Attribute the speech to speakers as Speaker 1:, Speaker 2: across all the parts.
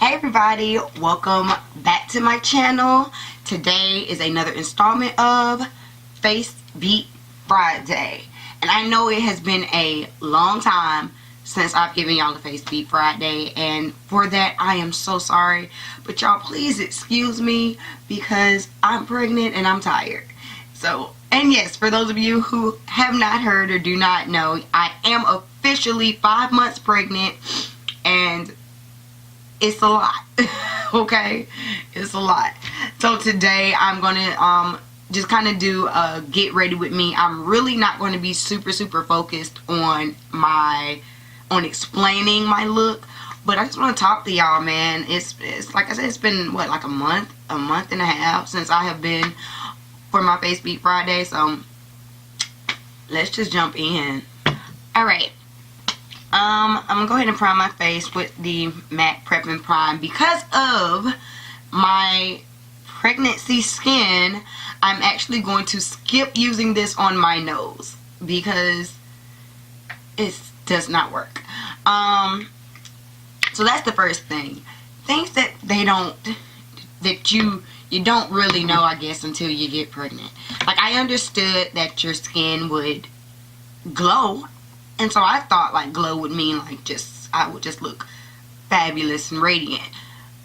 Speaker 1: Hey everybody, welcome back to my channel. Today is another installment of Face Beat Friday. And I know it has been a long time since I've given y'all the Face Beat Friday, and for that I am so sorry. But y'all please excuse me because I'm pregnant and I'm tired. And yes, for those of you who have not heard or do not know, I am officially 5 months pregnant, and it's a lot. Okay, it's a lot. So today I'm gonna just kind of do a get ready with me. I'm really not going to be super focused on explaining my look, but I just want to talk to y'all, man. It's like I said, it's been what, like a month and a half since I have been for my Face Beat Friday. So let's just jump in. All right. I'm gonna go ahead and prime my face with the MAC Prep and Prime. Because of my pregnancy skin, I'm actually going to skip using this on my nose because it does not work. So that's the first thing. Things that you don't really know, I guess, until you get pregnant. Like, I understood that your skin would glow. And so I thought like glow would mean like I would just look fabulous and radiant.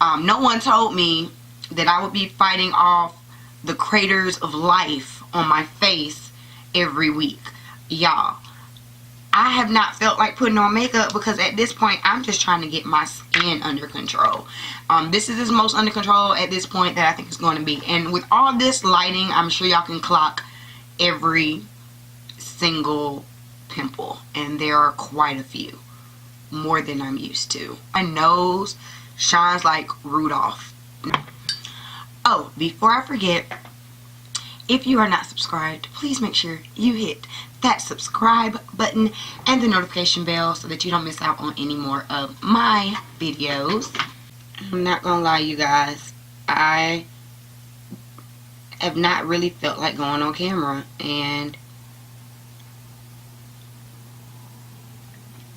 Speaker 1: No one told me that I would be fighting off the craters of life on my face every week. Y'all, I have not felt like putting on makeup because at this point I'm just trying to get my skin under control. This is as most under control at this point that I think it's going to be. And with all this lighting, I'm sure y'all can clock every single pimple, and there are quite a few, more than I'm used to. My nose shines like Rudolph. Oh, before I forget, if you are not subscribed, please make sure you hit that subscribe button and the notification bell so that you don't miss out on any more of my videos. I'm not gonna lie, you guys, I have not really felt like going on camera, and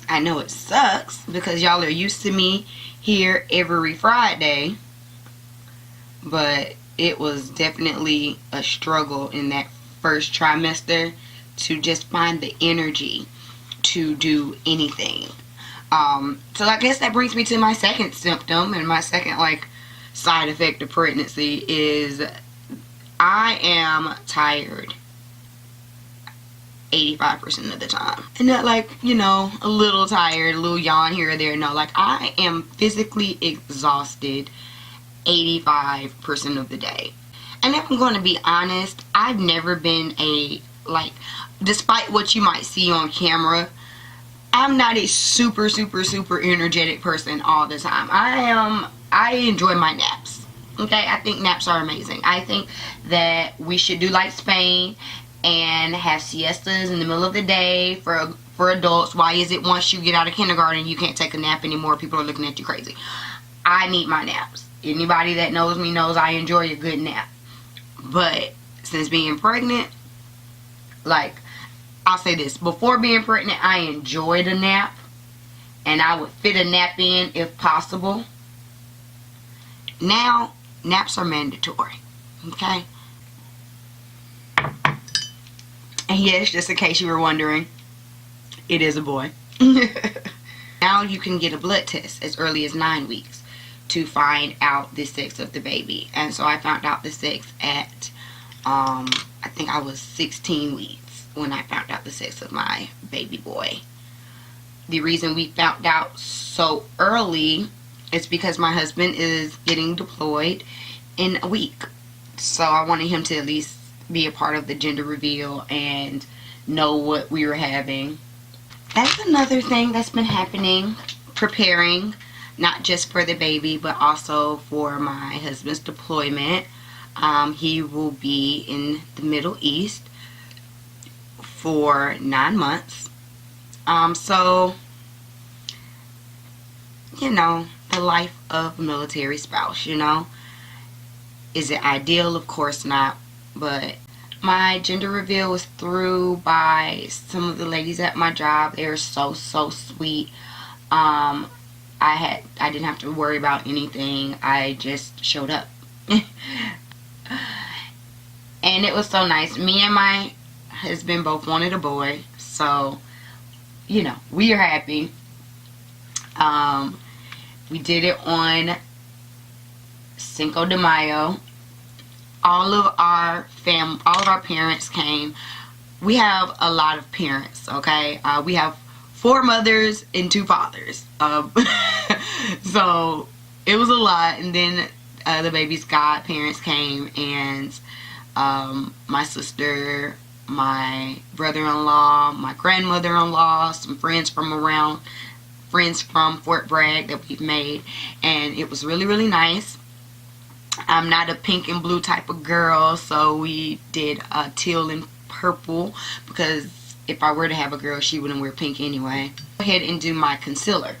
Speaker 1: I know it sucks because y'all are used to me here every Friday, but it was definitely a struggle in that first trimester to just find the energy to do anything. So I guess that brings me to my second symptom, and my second like side effect of pregnancy is I am tired 85% of the time. And not like, you know, a little tired, a little yawn here or there. No, like I am physically exhausted 85% of the day. And if I'm going to be honest, I've never been despite what you might see on camera, I'm not a super energetic person all the time. I enjoy my naps. Okay, I think naps are amazing. I think that we should do like Spain and have siestas in the middle of the day for adults. Why is it once you get out of kindergarten you can't take a nap anymore? People are looking at you crazy. I need my naps. Anybody that knows me knows I enjoy a good nap. But since being pregnant, like, I'll say this, before being pregnant I enjoyed a nap, and I would fit a nap in if possible. Now naps are mandatory. Okay. And yes, just in case you were wondering, it is a boy. Now you can get a blood test as early as 9 weeks to find out the sex of the baby. And so I found out the sex at, I think I was 16 weeks when I found out the sex of my baby boy. The reason we found out so early is because my husband is getting deployed in a week. So I wanted him to at least be a part of the gender reveal and know what we were having. That's another thing that's been happening, preparing not just for the baby but also for my husband's deployment. He will be in the Middle East for 9 months. So, you know, the life of a military spouse, you know. Is it ideal? Of course not. But my gender reveal was through by some of the ladies at my job. They were so sweet. I didn't have to worry about anything. I just showed up. And it was so nice. Me and my husband both wanted a boy, so you know, we are happy. We did it on Cinco de Mayo. All of our parents came. We have a lot of parents, okay? We have 4 mothers and 2 fathers. So it was a lot. And then the baby's godparents came, and my sister, my brother-in-law, my grandmother-in-law, some friends from Fort Bragg that we've made, and it was really, really nice. I'm not a pink and blue type of girl, so we did teal and purple, because if I were to have a girl, she wouldn't wear pink anyway. Go ahead and do my concealer.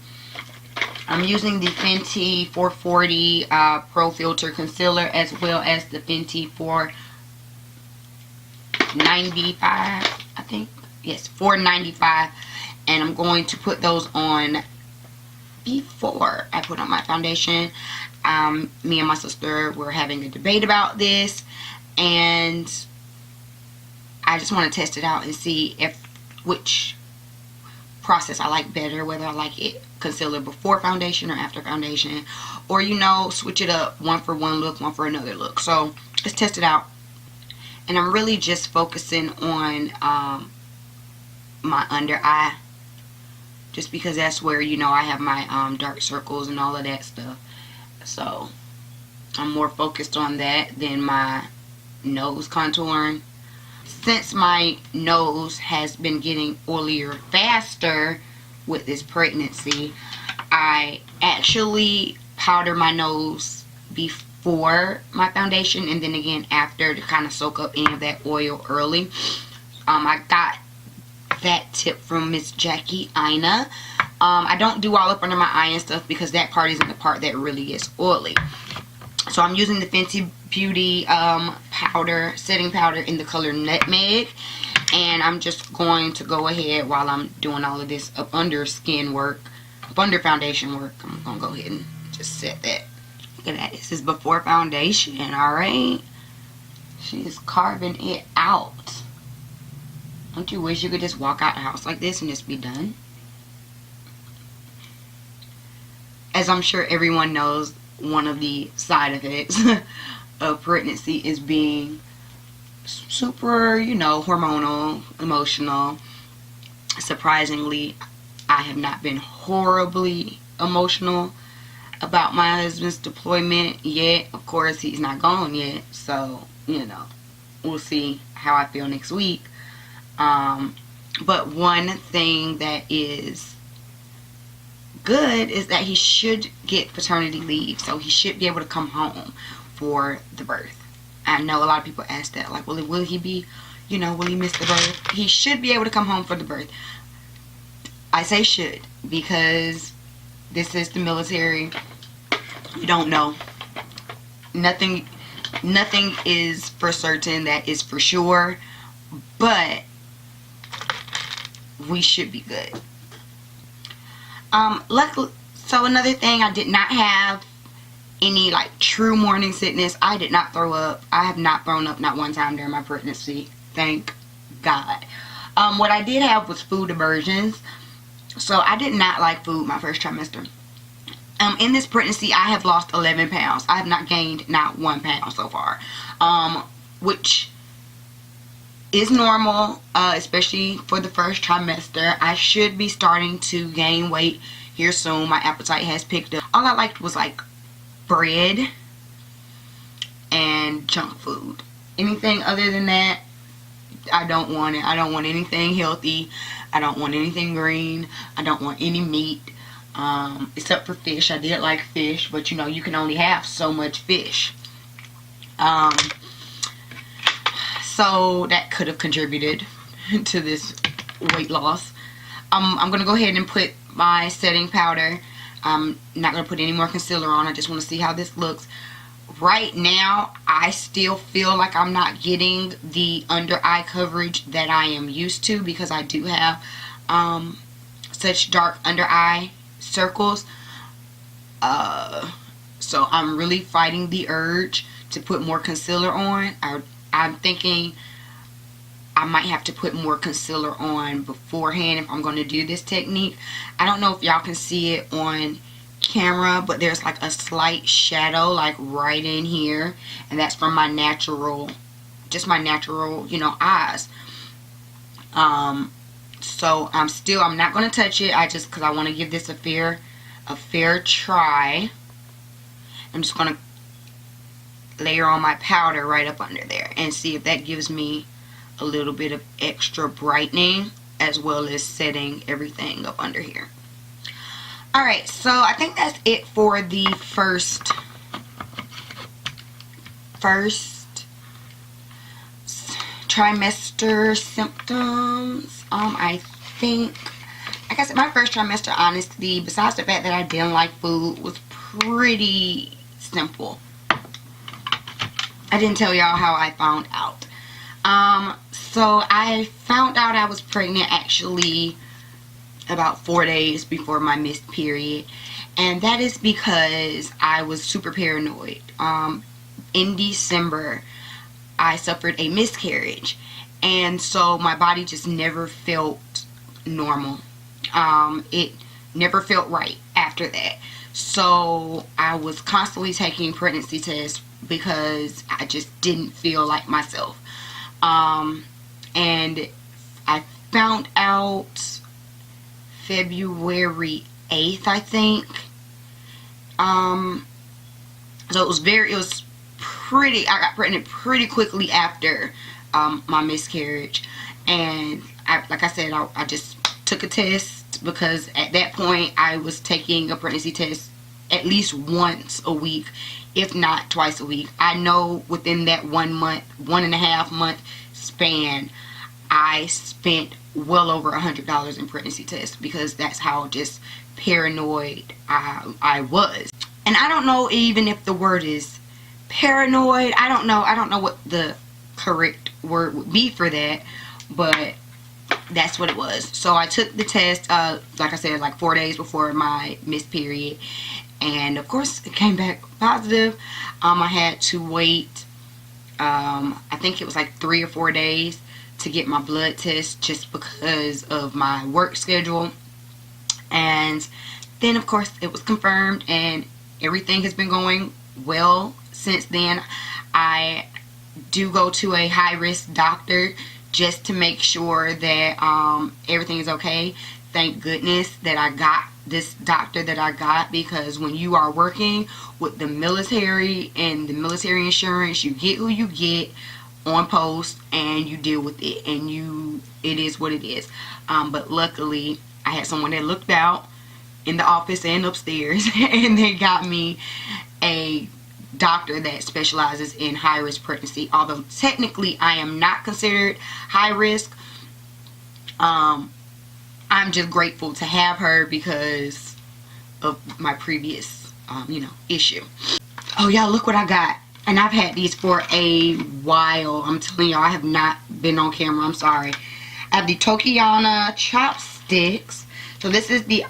Speaker 1: I'm using the Fenty 440 Pro Filter Concealer, as well as the Fenty 495, I think. Yes, 495. And I'm going to put those on before I put on my foundation. Me and my sister were having a debate about this, and I just want to test it out and see which process I like better, whether I like it concealer before foundation or after foundation, or you know, switch it up, one for one look, one for another look. So let's test it out. And I'm really just focusing on my under eye, just because that's where, you know, I have my dark circles and all of that stuff. So I'm more focused on that than my nose contouring. Since my nose has been getting oilier faster with this pregnancy, I actually powder my nose before my foundation, and then again after, to kind of soak up any of that oil early. I got that tip from Miss Jackie Ina. I don't do all up under my eye and stuff, because that part isn't the part that really gets oily. So I'm using the Fenty Beauty powder, setting powder in the color Nutmeg, and I'm just going to go ahead while I'm doing all of this up under skin work, up under foundation work. I'm gonna go ahead and just set that. Look at that. This is before foundation. Alright, she's carving it out. Don't you wish you could just walk out the house like this and just be done? As I'm sure everyone knows, one of the side effects of pregnancy is being super, you know, hormonal, emotional. Surprisingly, I have not been horribly emotional about my husband's deployment yet. Of course, he's not gone yet, so, you know, we'll see how I feel next week. But one thing that is good is that he should get paternity leave, so he should be able to come home for the birth. I know a lot of people ask that, like, will he be, you know, will he miss the birth? He should be able to come home for the birth. I say should, because this is the military. You don't know. Nothing is for certain that is for sure, but we should be good. Luckily, so another thing, I did not have any like true morning sickness. I did not throw up. I have not thrown up not one time during my pregnancy, thank God. What I did have was food aversions, so I did not like food my first trimester. In this pregnancy, I have lost 11 pounds. I have not gained not 1 pound so far, which is normal, especially for the first trimester. I should be starting to gain weight here soon. My appetite has picked up. All I liked was like bread and junk food. Anything other than that, I don't want it. I don't want anything healthy. I don't want anything green. I don't want any meat, except for fish. I did like fish, but you know, you can only have so much fish. So that could have contributed to this weight loss. I'm going to go ahead and put my setting powder. I'm not going to put any more concealer on. I just want to see how this looks. Right now, I still feel like I'm not getting the under eye coverage that I am used to, because I do have such dark under eye circles. So I'm really fighting the urge to put more concealer on. I'm thinking I might have to put more concealer on beforehand if I'm going to do this technique. I don't know if y'all can see it on camera, but there's like a slight shadow like right in here, and that's from my natural, just my natural, you know, eyes. So I'm not going to touch it. Because I want to give this a fair try. I'm just going to layer on my powder right up under there and see if that gives me a little bit of extra brightening, as well as setting everything up under here. Alright, so I think that's it for the first trimester symptoms. I think, like I said, my first trimester, honestly, besides the fact that I didn't like food, was pretty simple. I didn't tell y'all how I found out. So I found out I was pregnant actually about 4 days before my missed period, and that is because I was super paranoid. In December, I suffered a miscarriage, and so my body just never felt normal. It never felt right after that. So I was constantly taking pregnancy tests because I just didn't feel like myself. And I found out February 8th, I think. So I got pregnant pretty quickly after my miscarriage, and like I said, I just took a test, because at that point I was taking a pregnancy test at least once a week, if not twice a week. I know within that 1.5 month span, I spent well over $100 in pregnancy tests, because that's how just paranoid I was. And I don't know even if the word is paranoid. I don't know what the correct word would be for that, but that's what it was. So I took the test, like I said, like 4 days before my missed period, and of course it came back positive. I had to wait, I think it was like 3 or 4 days to get my blood test, just because of my work schedule. And then of course it was confirmed, and everything has been going well since then. I do go to a high-risk doctor just to make sure that everything is okay. Thank goodness that I got this doctor that I got, because when you are working with the military and the military insurance, you get who you get on post and you deal with it, and it is what it is. But luckily I had someone that looked out in the office and upstairs, and they got me a doctor that specializes in high risk pregnancy. Although technically I am not considered high risk, I'm just grateful to have her because of my previous issue. Oh y'all, look what I got. And I've had these for a while. I'm telling y'all, I have not been on camera, I'm sorry. I have the Tokyo chopsticks. So this is the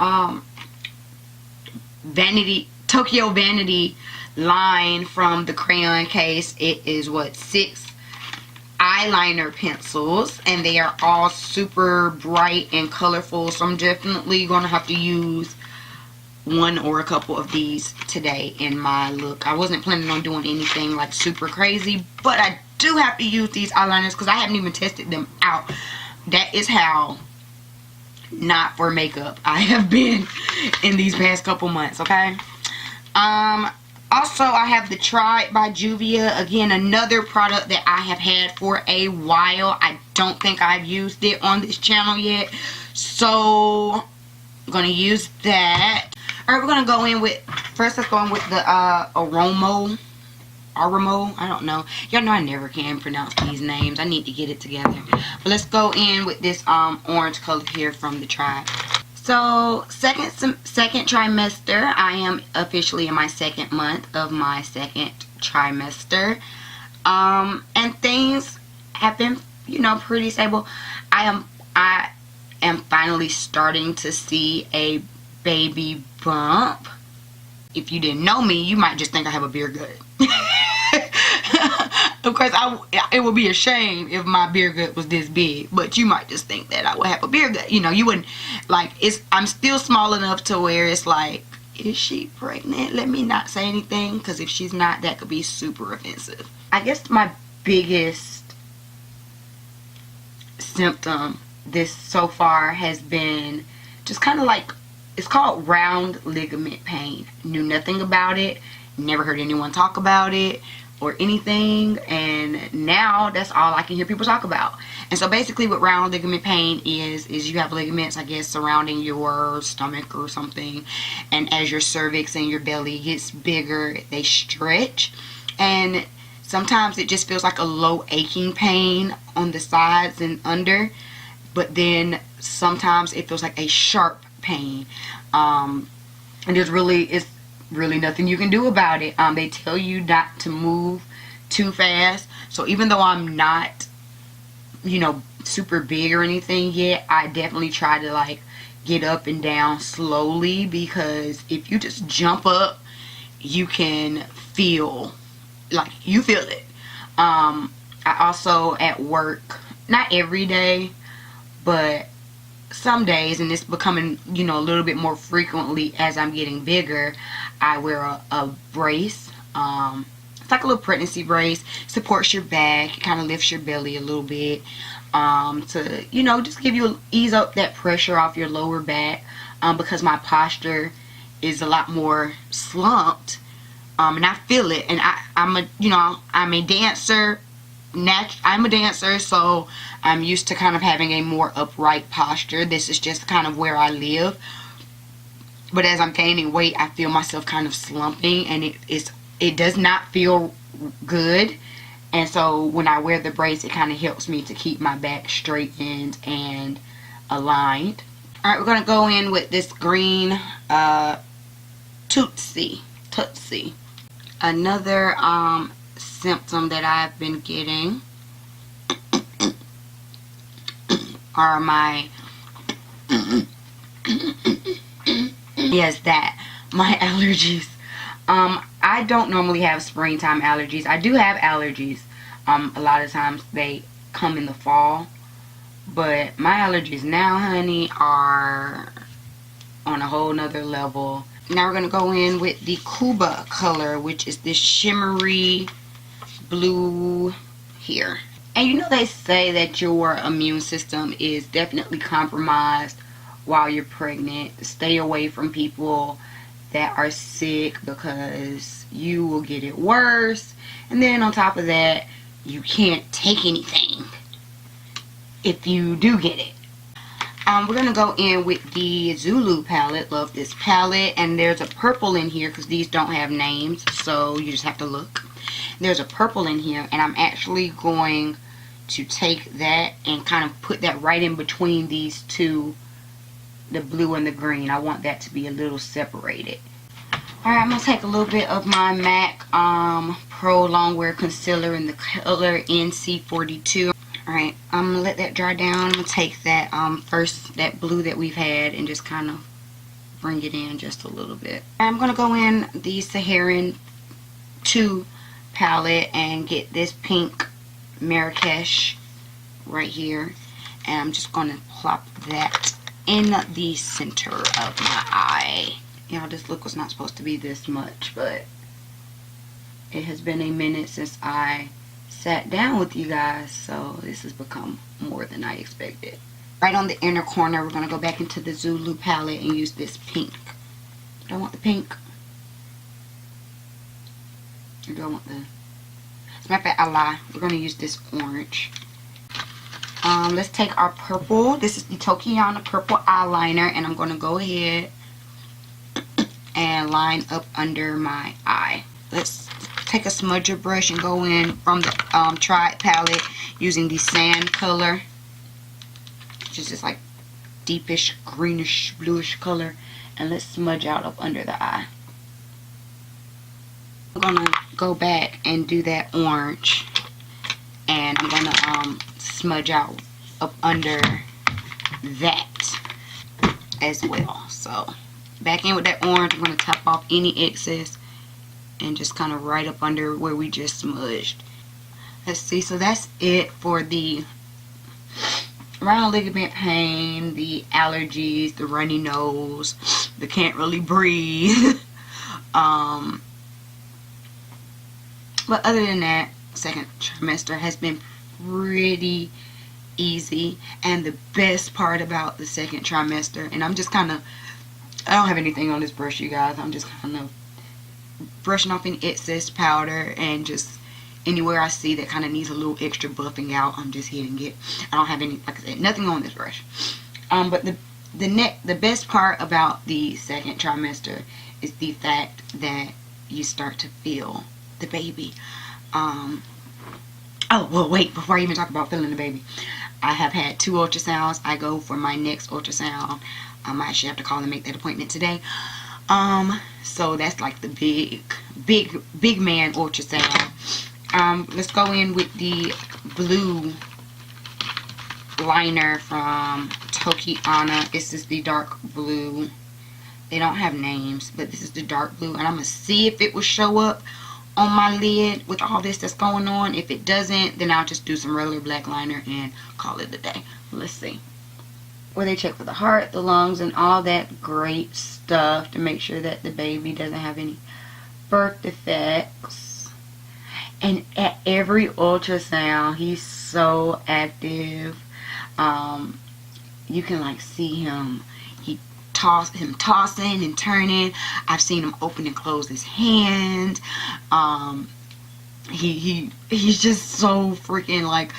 Speaker 1: Tokyo Vanity line from the crayon case. It is 6 eyeliner pencils, and they are all super bright and colorful, so I'm definitely gonna have to use one or a couple of these today in my look. I wasn't planning on doing anything like super crazy, but I do have to use these eyeliners because I haven't even tested them out. That is how not for makeup I have been in these past couple months, okay? Also, I have the Tried by Juvia. Again, another product that I have had for a while. I don't think I've used it on this channel yet, so I'm going to use that. Alright, we're going to go in with, first let's go in with the Aroma, I don't know. Y'all know I never can pronounce these names. I need to get it together. But let's go in with this orange color here from the Tried. So, second trimester. I am officially in my 2nd month of my 2nd trimester. And things have been, pretty stable. I am finally starting to see a baby bump. if you didn't know me, you might just think I have a beer gut. Of course, it would be a shame if my beer gut was this big, but you might just think that I would have a beer gut. You know, you wouldn't, like, I'm still small enough to where it's like, is she pregnant? Let me not say anything, because if she's not, that could be super offensive. I guess my biggest symptom this so far has been just kind of like, it's called round ligament pain. Knew nothing about it, never heard anyone talk about it or anything, and now that's all I can hear people talk about. And so basically what round ligament pain is you have ligaments, I guess, surrounding your stomach or something, and as your cervix and your belly gets bigger, they stretch, and sometimes it just feels like a low aching pain on the sides and under, but then sometimes it feels like a sharp pain, and it's really nothing you can do about it. They tell you not to move too fast, so even though I'm not, you know, super big or anything yet, I definitely try to like get up and down slowly, because if you just jump up, you can feel it. I also at work, not every day, but some days, and it's becoming, you know, a little bit more frequently as I'm getting bigger, I wear a brace. It's like a little pregnancy brace. Supports your back, it kind of lifts your belly a little bit, to, you know, just ease up that pressure off your lower back, because my posture is a lot more slumped, and I feel it. And I'm a dancer. I'm a dancer, so I'm used to kind of having a more upright posture. This is just kind of where I live. But as I'm gaining weight, I feel myself kind of slumping, and it does not feel good. And so when I wear the brace, it kind of helps me to keep my back straightened and aligned. Alright, we're going to go in with this green Tootsie. Another symptom that I've been getting are my my allergies. I don't normally have springtime allergies. I do have allergies. A lot of times they come in the fall, but my allergies now, honey, are on a whole nother level. Now we're going to go in with the Cuba color, which is this shimmery blue here. And you know, they say that your immune system is definitely compromised while you're pregnant. Stay away from people that are sick, because you will get it worse, and then on top of that, you can't take anything if you do get it. We're going to go in with the Zulu palette. Love this palette. And there's a purple in here, because these don't have names, so you just have to look. There's a purple in here, and I'm actually going to take that and kind of put that right in between these two, the blue and the green. I want that to be a little separated. Alright, I'm going to take a little bit of my MAC Pro Longwear Concealer in the color NC42. Alright, I'm going to let that dry down. I'm going to take that first, that blue that we've had, and just kind of bring it in just a little bit. I'm going to go in the Saharan 2 palette and get this pink Marrakesh right here. And I'm just going to plop that in the center of my eye. You know, this look was not supposed to be this much, but it has been a minute since I sat down with you guys, so this has become more than I expected. Right on the inner corner, we're going to go back into the Zulu palette and use this pink. Do I want the pink? Or do I want the... As a matter of fact, I lie. We're going to use this orange. Let's take our purple. This is the Tokiyana purple eyeliner, and I'm going to go ahead and line up under my eye. Let's take a smudger brush and go in from the Tried palette using the sand color, which is just like deepish greenish bluish color, and let's smudge out up under the eye. I'm gonna go back and do that orange, and I'm gonna smudge out up under that as well. So back in with that orange. I'm going to tap off any excess and just kind of right up under where we just smudged. Let's see, so that's it for the round ligament pain, the allergies, the runny nose, the can't really breathe. But other than that, second trimester has been pretty easy. And the best part about the second trimester, and I'm just kind of, I don't have anything on this brush, you guys. I'm just kind of brushing off any excess powder, and just anywhere I see that kind of needs a little extra buffing out, I'm just hitting it. I don't have any, like I said, nothing on this brush. But the best part about the second trimester is the fact that you start to feel the baby. Oh, well, wait, before I even talk about feeling the baby, I have had 2 ultrasounds. I go for my next ultrasound. I actually have to call and make that appointment today. So that's like the big man ultrasound. Let's go in with the blue liner from Tokiana. This is the dark blue. They don't have names, but this is the dark blue, and I'm gonna see if it will show up on my lid with all this that's going on. If it doesn't, then I'll just do some regular black liner and call it a day. Let's see. Where they check for the heart, the lungs, and all that great stuff to make sure that the baby doesn't have any birth defects. And at every ultrasound, he's so active. You can like see him. Tossing and turning. I've seen him open and close his hand. He's just so freaking, like,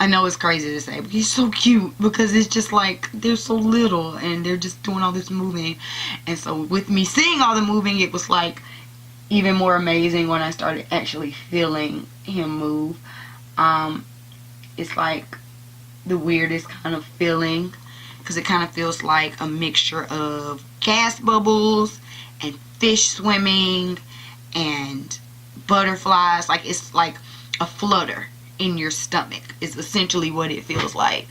Speaker 1: I know it's crazy to say, but he's so cute, because it's just like they're so little and they're just doing all this moving. And so with me seeing all the moving, it was like even more amazing when I started actually feeling him move. It's like the weirdest kind of feeling, because it kind of feels like a mixture of gas bubbles and fish swimming and butterflies. Like, it's like a flutter in your stomach is essentially what it feels like.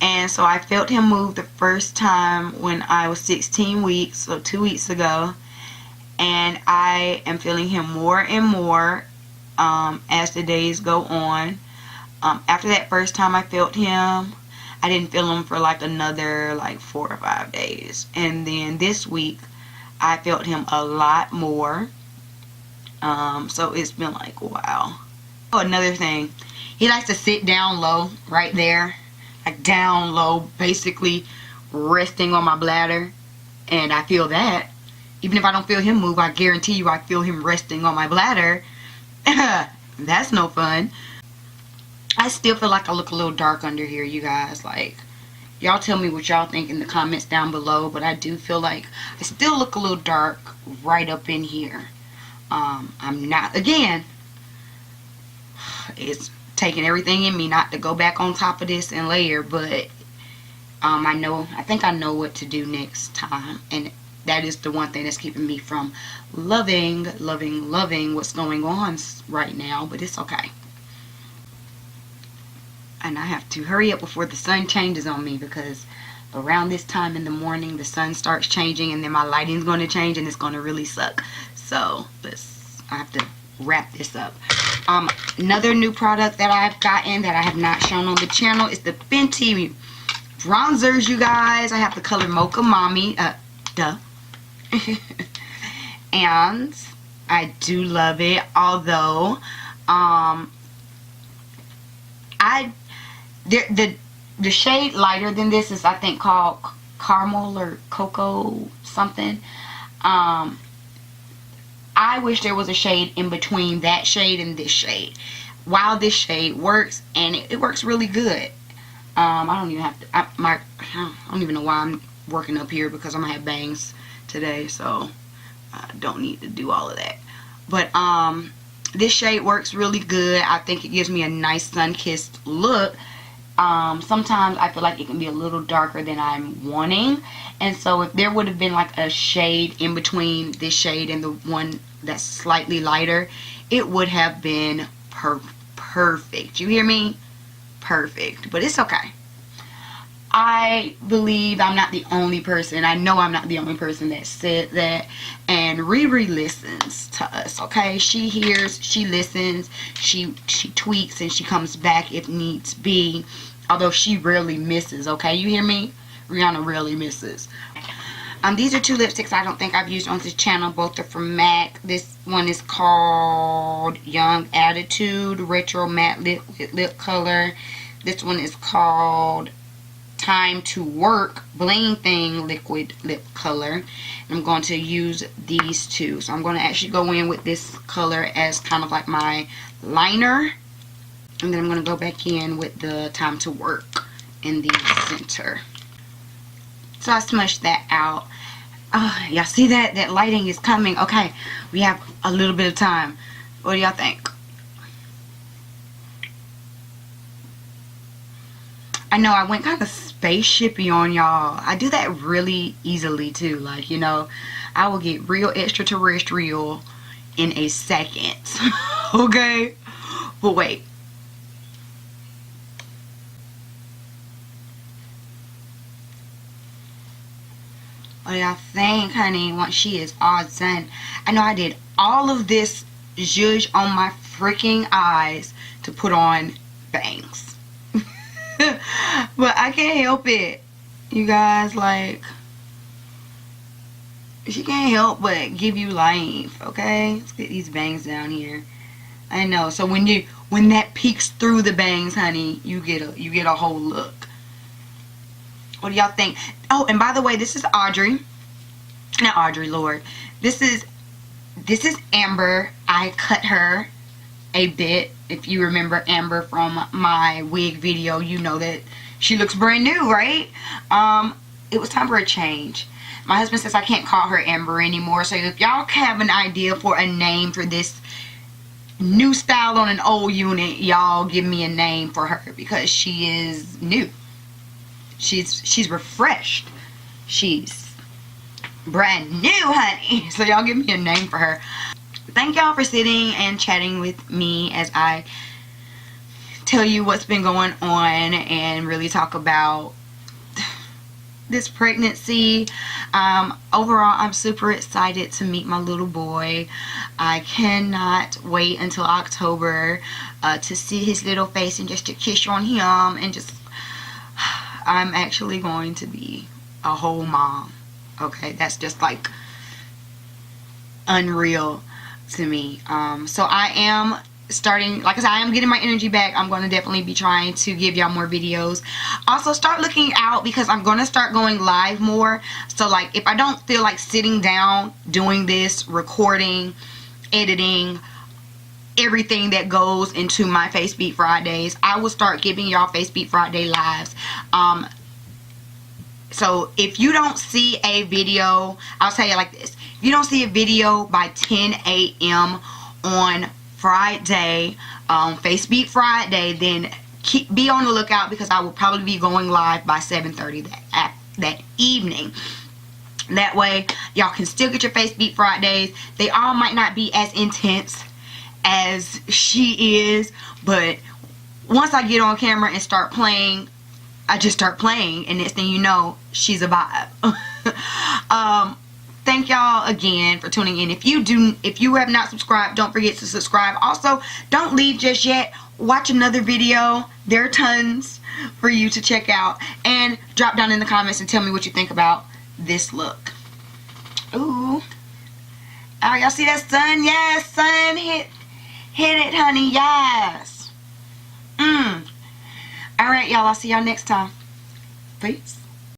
Speaker 1: And so I felt him move the first time when I was 16 weeks, so 2 weeks ago. And I am feeling him more and more as the days go on. After that first time I felt him, I didn't feel him for like another 4 or 5 days. And then this week, I felt him a lot more. So it's been like, wow. Oh, another thing. He likes to sit down low right there. Like down low, basically resting on my bladder. And I feel that. Even if I don't feel him move, I guarantee you I feel him resting on my bladder. That's no fun. I still feel like I look a little dark under here, you guys. Like, y'all tell me what y'all think in the comments down below. But I do feel like I still look a little dark right up in here. I'm not, again, it's taking everything in me not to go back on top of this and layer. But I think I know what to do next time. And that is the one thing that's keeping me from loving what's going on right now. But it's okay. And I have to hurry up before the sun changes on me, because around this time in the morning the sun starts changing, and then my lighting's going to change, and it's going to really suck. So I have to wrap this up. Another new product that I've gotten that I have not shown on the channel is the Fenty bronzers, you guys. I have the color Mocha Mommy. And I do love it, although the shade lighter than this is, I think, called caramel or cocoa something. I wish there was a shade in between that shade and this shade. While this shade works, and it works really good. I don't even have to, I don't even know why I'm working up here, because I'm gonna have bangs today, so I don't need to do all of that. But this shade works really good. I think it gives me a nice sun-kissed look. Sometimes I feel like it can be a little darker than I'm wanting, and so if there would have been like a shade in between this shade and the one that's slightly lighter, it would have been perfect. You hear me? Perfect. But it's okay. I believe I'm not the only person. I know I'm not the only person that said that. And Riri listens to us, okay? She hears, she listens, she tweaks, and she comes back if needs be. Although she rarely misses, okay? You hear me? Rihanna rarely misses. These are two lipsticks I don't think I've used on this channel. Both are from MAC. This one is called Young Attitude Retro Matte Lip Color. This one is called Time to Work Bling Thing Liquid Lip Color. I'm going to use these two. So I'm going to actually go in with this color as kind of like my liner. And then I'm going to go back in with the Time to Work in the center. So I smushed that out. Y'all see that? That lighting is coming. Okay, we have a little bit of time. What do y'all think? I know I went kind of spaceshipy on y'all. I do that really easily too. Like, you know, I will get real extraterrestrial in a second. Okay? But wait. What do y'all think, honey? Once she is all done. I know I did all of this zhuzh on my freaking eyes to put on bangs. But I can't help it. You guys, like, she can't help but give you life, okay? Let's get these bangs down here. I know. So when that peeks through the bangs, honey, you get a whole look. What do y'all think? Oh, and by the way, this is Audrey. Not Audrey, Lord. This is Amber. I cut her a bit. If you remember Amber from my wig video, you know that she looks brand new, right? It was time for a change. My husband says I can't call her Amber anymore. So if y'all have an idea for a name for this new style on an old unit, y'all give me a name for her, because she is new. She's refreshed. She's brand new, honey. So y'all give me a name for her. Thank y'all for sitting and chatting with me as I tell you what's been going on and really talk about this pregnancy. Overall, I'm super excited to meet my little boy. I cannot wait until October to see his little face and just to kiss on him, and just I'm actually going to be a whole mom. Okay, that's just like unreal to me. So I am starting, like I said, I am getting my energy back. I'm going to definitely be trying to give y'all more videos. Also, start looking out, because I'm going to start going live more. So like, if I don't feel like sitting down doing this, recording, editing, everything that goes into my Face Beat Fridays, I will start giving y'all Face Beat Friday lives. So if you don't see a video, I'll tell you like this: if you don't see a video by 10 a.m. on Friday, Face Beat Friday, then be on the lookout, because I will probably be going live by 7:30 that evening. That way y'all can still get your Face Beat Fridays. They all might not be as intense as she is, but once I get on camera and start playing, I just start playing, and next thing you know, she's a vibe. Thank y'all again for tuning in. If you have not subscribed, don't forget to subscribe. Also, don't leave just yet. Watch another video. There are tons for you to check out, and drop down in the comments and tell me what you think about this look. Ooh. Oh, y'all see that sun? Yes, sun, hit it, honey. Yes. Alright, y'all. I'll see y'all next time. Peace.